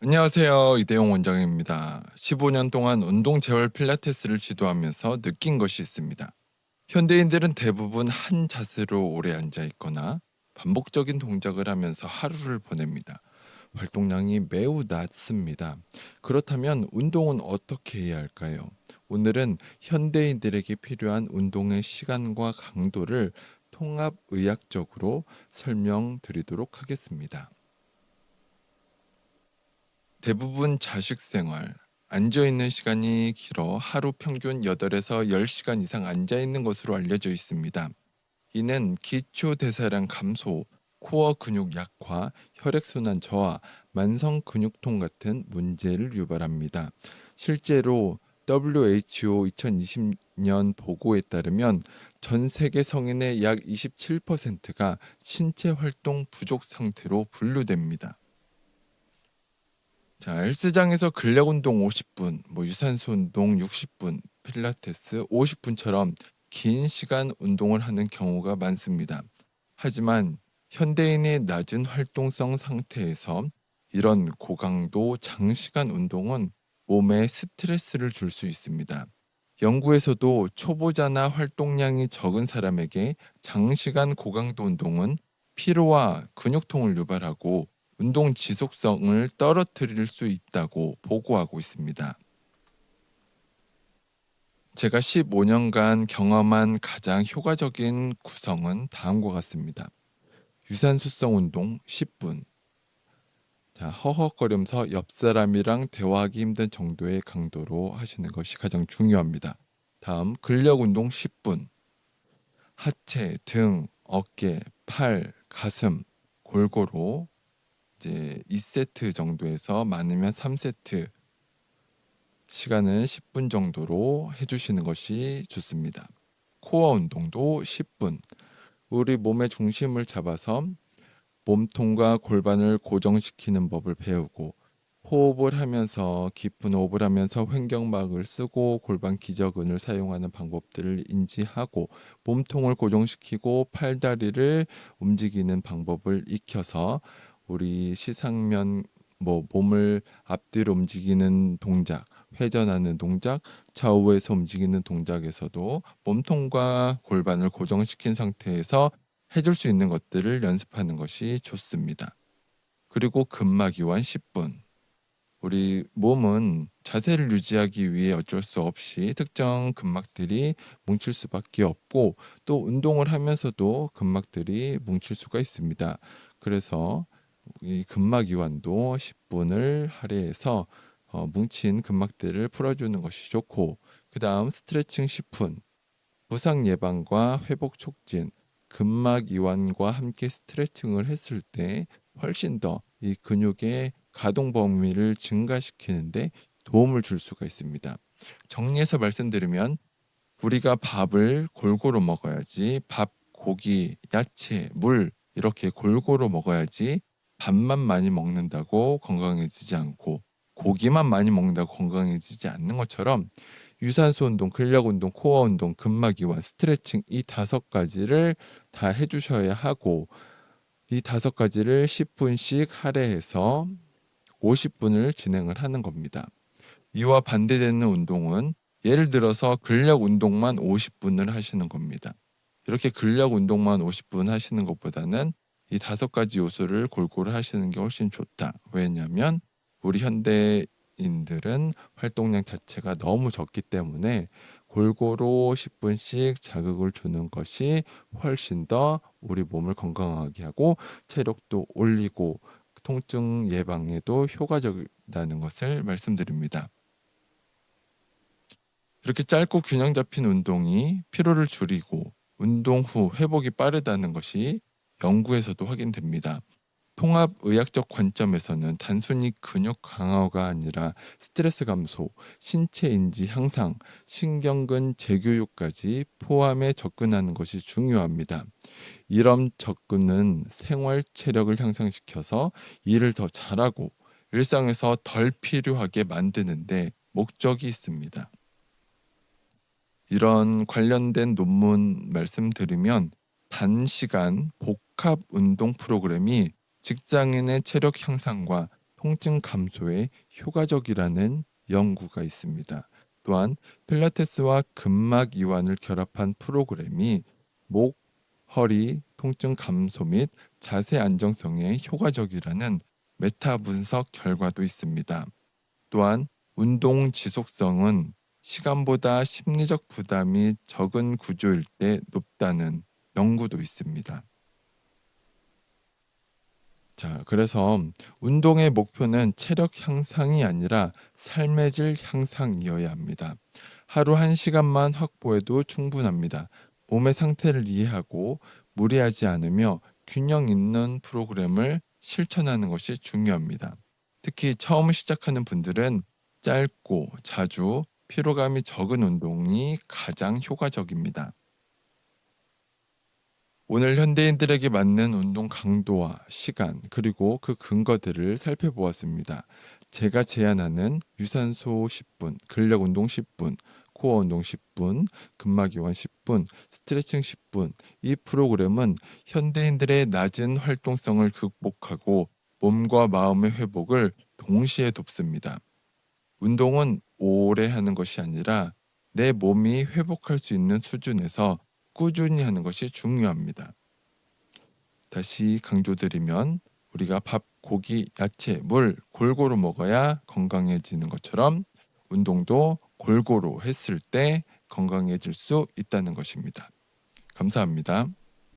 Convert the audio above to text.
안녕하세요. 이대용 원장입니다. 15년 동안 운동 재활 필라테스를 지도하면서 느낀 것이 있습니다. 현대인들은 대부분 한 자세로 오래 앉아 있거나 반복적인 동작을 하면서 하루를 보냅니다. 활동량이 매우 낮습니다. 그렇다면 운동은 어떻게 해야 할까요? 오늘은 현대인들에게 필요한 운동의 시간과 강도를 통합의학적으로 설명드리도록 하겠습니다. 대부분 자식 생활, 앉아 있는 시간이 길어 하루 평균 8에서 10시간 이상 앉아 있는 것으로 알려져 있습니다. 이는 기초 대사량 감소, 코어 근육 약화, 혈액순환 저하, 만성 근육통 같은 문제를 유발합니다. 실제로 WHO 2020년 보고에 따르면 전 세계 성인의 약 27%가 신체 활동 부족 상태로 분류됩니다. 자, 헬스장에서 근력 운동 50분, 유산소 운동 60분, 필라테스 50분처럼 긴 시간 운동을 하는 경우가 많습니다. 하지만 현대인의 낮은 활동성 상태에서 이런 고강도 장시간 운동은 몸에 스트레스를 줄 수 있습니다. 연구에서도 초보자나 활동량이 적은 사람에게 장시간 고강도 운동은 피로와 근육통을 유발하고 운동 지속성을 떨어뜨릴 수 있다고 보고하고 있습니다. 제가 15년간 경험한 가장 효과적인 구성은 다음과 같습니다. 유산소성 운동 10분. 자, 허헉거리면서 옆 사람이랑 대화하기 힘든 정도의 강도로 하시는 것이 가장 중요합니다. 다음 근력 운동 10분. 하체, 등, 어깨, 팔, 가슴 골고루 이제 2세트 정도에서 많으면 3세트 시간은 10분 정도로 해주시는 것이 좋습니다. 코어 운동도 10분. 우리 몸의 중심을 잡아서 몸통과 골반을 고정시키는 법을 배우고 호흡을 하면서 깊은 호흡을 하면서 횡격막을 쓰고 골반 기저근을 사용하는 방법들을 인지하고 몸통을 고정시키고 팔다리를 움직이는 방법을 익혀서 우리 시상면 몸을 앞뒤로 움직이는 동작, 회전하는 동작, 좌우에서 움직이는 동작에서도 몸통과 골반을 고정시킨 상태에서 해줄 수 있는 것들을 연습하는 것이 좋습니다. 그리고 근막 이완 10분. 우리 몸은 자세를 유지하기 위해 어쩔 수 없이 특정 근막들이 뭉칠 수밖에 없고 또 운동을 하면서도 근막들이 뭉칠 수가 있습니다. 그래서 이 근막 이완도 10분을 할애해서 뭉친 근막들을 풀어주는 것이 좋고 그 다음 스트레칭 10분, 부상 예방과 회복 촉진, 근막 이완과 함께 스트레칭을 했을 때 훨씬 더 이 근육의 가동 범위를 증가시키는데 도움을 줄 수가 있습니다. 정리해서 말씀드리면 우리가 밥을 골고루 먹어야지 밥, 고기, 야채, 물 이렇게 골고루 먹어야지 밥만 많이 먹는다고 건강해지지 않고 고기만 많이 먹는다고 건강해지지 않는 것처럼 유산소 운동, 근력 운동, 코어 운동, 근막 이완, 스트레칭 이 5가지를 다 해주셔야 하고 이 5가지를 10분씩 할애해서 50분을 진행을 하는 겁니다. 이와 반대되는 운동은 예를 들어서 근력 운동만 50분을 하시는 겁니다. 이렇게 근력 운동만 50분 하시는 것보다는 이 5가지 요소를 골고루 하시는 게 훨씬 좋다. 왜냐하면 우리 현대인들은 활동량 자체가 너무 적기 때문에 골고루 10분씩 자극을 주는 것이 훨씬 더 우리 몸을 건강하게 하고 체력도 올리고 통증 예방에도 효과적이라는 것을 말씀드립니다. 이렇게 짧고 균형 잡힌 운동이 피로를 줄이고 운동 후 회복이 빠르다는 것이 연구에서도 확인됩니다. 통합의학적 관점에서는 단순히 근육 강화가 아니라 스트레스 감소, 신체 인지 향상, 신경근 재교육까지 포함해 접근하는 것이 중요합니다. 이런 접근은 생활 체력을 향상시켜서 일을 더 잘하고 일상에서 덜 필요하게 만드는데 목적이 있습니다. 이런 관련된 논문 말씀드리면 단시간 복합 운동 프로그램이 직장인의 체력 향상과 통증 감소에 효과적이라는 연구가 있습니다. 또한 필라테스와 근막 이완을 결합한 프로그램이 목, 허리 통증 감소 및 자세 안정성에 효과적이라는 메타 분석 결과도 있습니다. 또한 운동 지속성은 시간보다 심리적 부담이 적은 구조일 때 높다는 연구도 있습니다. 자, 그래서 운동의 목표는 체력 향상이 아니라 삶의 질 향상이어야 합니다. 하루 1시간만 확보해도 충분합니다. 몸의 상태를 이해하고 무리하지 않으며 균형 있는 프로그램을 실천하는 것이 중요합니다. 특히 처음 시작하는 분들은 짧고 자주 피로감이 적은 운동이 가장 효과적입니다. 오늘 현대인들에게 맞는 운동 강도와 시간, 그리고 그 근거들을 살펴보았습니다. 제가 제안하는 유산소 10분, 근력 운동 10분, 코어 운동 10분, 근막 이완 10분, 스트레칭 10분. 이 프로그램은 현대인들의 낮은 활동성을 극복하고 몸과 마음의 회복을 동시에 돕습니다. 운동은 오래 하는 것이 아니라 내 몸이 회복할 수 있는 수준에서 꾸준히 하는 것이 중요합니다. 다시 강조드리면 우리가 밥, 고기, 야채, 물 골고루 먹어야 건강해지는 것처럼 운동도 골고루 했을 때 건강해질 수 있다는 것입니다. 감사합니다.